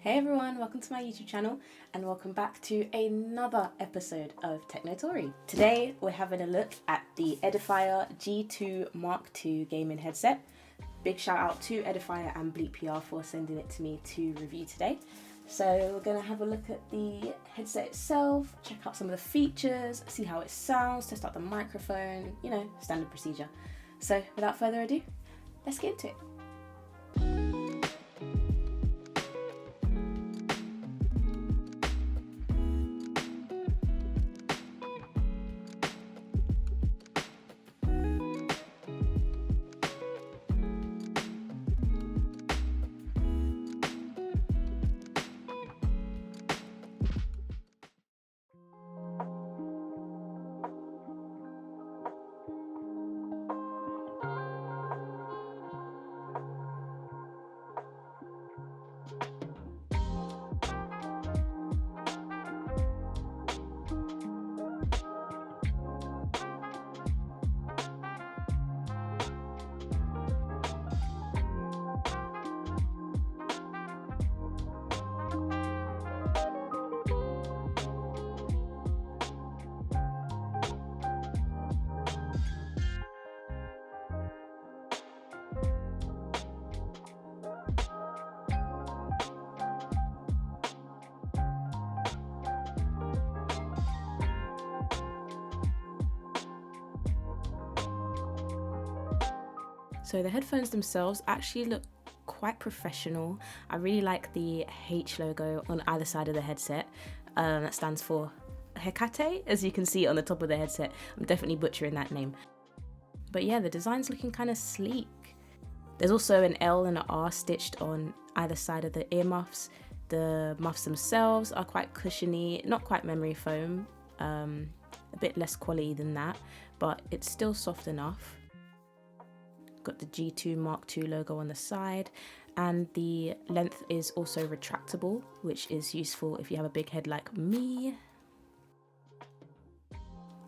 Hey everyone, welcome to my YouTube channel and welcome back to another episode of Techno Tori. Today we're having a look at the Edifier G2 Mark II gaming headset. Big shout out to Edifier and Bleat PR for sending it to me to review today. So we're going to have a look at the headset itself, check out some of the features, see how it sounds, test out the microphone, you know, standard procedure. So without further ado, let's get into it. So the headphones themselves actually look quite professional. I really like the H logo on either side of the headset. That stands for Hecate, as you can see on the top of the headset. I'm definitely butchering that name. But yeah, the design's looking kind of sleek. There's also an L and an R stitched on either side of the earmuffs. The muffs themselves are quite cushiony, not quite memory foam, a bit less quality than that, but it's still soft enough. Got the G2 Mark II logo on the side, and the length is also retractable, which is useful if you have a big head like me.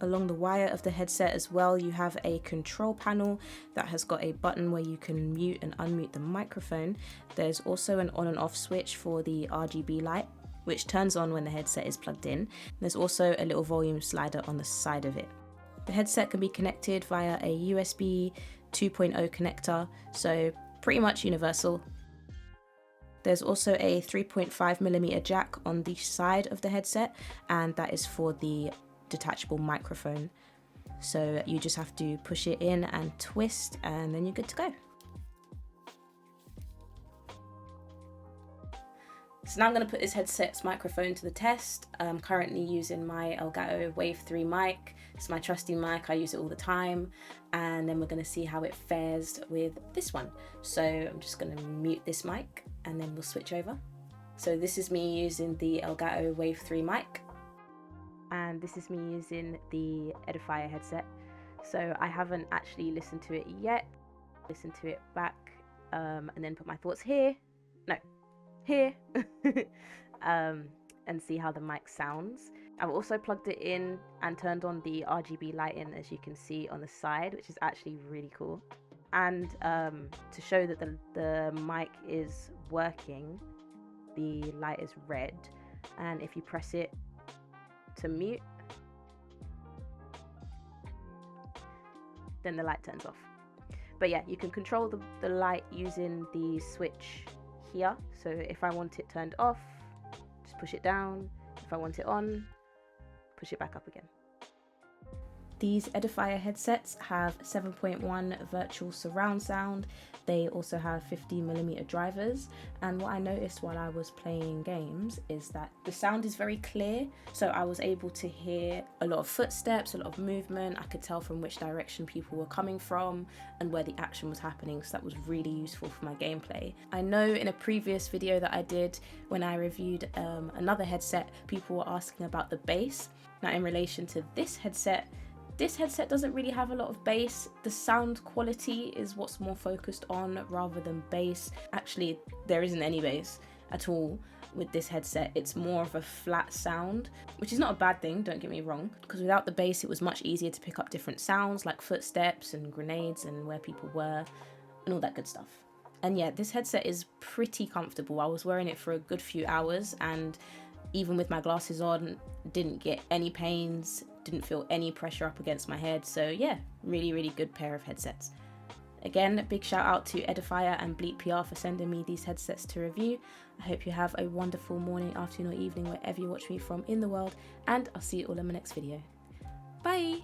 Along the wire of the headset as well, you have a control panel that has got a button where you can mute and unmute the microphone. There's also an on and off switch for the RGB light, which turns on when the headset is plugged in. There's also a little volume slider on the side of it. The headset can be connected via a USB 2.0 connector, so pretty much universal. There's also a 3.5mm jack on the side of the headset, and that is for the detachable microphone. So you just have to push it in and twist, and then you're good to go. So now I'm going to put this headset's microphone to the test. I'm currently using my Elgato Wave 3 mic. It's my trusty mic, I use it all the time. And then we're going to see how it fares with this one. So I'm just going to mute this mic and then we'll switch over. So this is me using the Elgato Wave 3 mic. And this is me using the Edifier headset. So I haven't actually listened to it yet. Listen to it back and then put my thoughts here. No. Here and see how the mic sounds. I've also plugged it in and turned on the RGB lighting, as you can see on the side, which is actually really cool. And to show that the mic is working, the light is red, and if you press it to mute, then the light turns off. But yeah, you can control the light using the switch here. So if I want it turned off, just push it down. If I want it on, push it back up again. These Edifier headsets have 7.1 virtual surround sound. They also have 50mm drivers, and what I noticed while I was playing games is that the sound is very clear, so I was able to hear a lot of footsteps, a lot of movement. I could tell from which direction people were coming from and where the action was happening, so that was really useful for my gameplay. I know in a previous video that I did when I reviewed another headset, people were asking about the bass. Now in relation to this headset doesn't really have a lot of bass. The sound quality is what's more focused on rather than bass. Actually, there isn't any bass at all with this headset. It's more of a flat sound, which is not a bad thing, don't get me wrong, because without the bass it was much easier to pick up different sounds like footsteps and grenades and where people were and all that good stuff. And yeah, this headset is pretty comfortable. I was wearing it for a good few hours, and even with my glasses on, didn't get any pains, didn't feel any pressure up against my head. So yeah, really good pair of headsets. Again, a big shout out to Edifier and Bleat PR for sending me these headsets to review. I hope you have a wonderful morning, afternoon or evening wherever you watch me from in the world, and I'll see you all in my next video. Bye!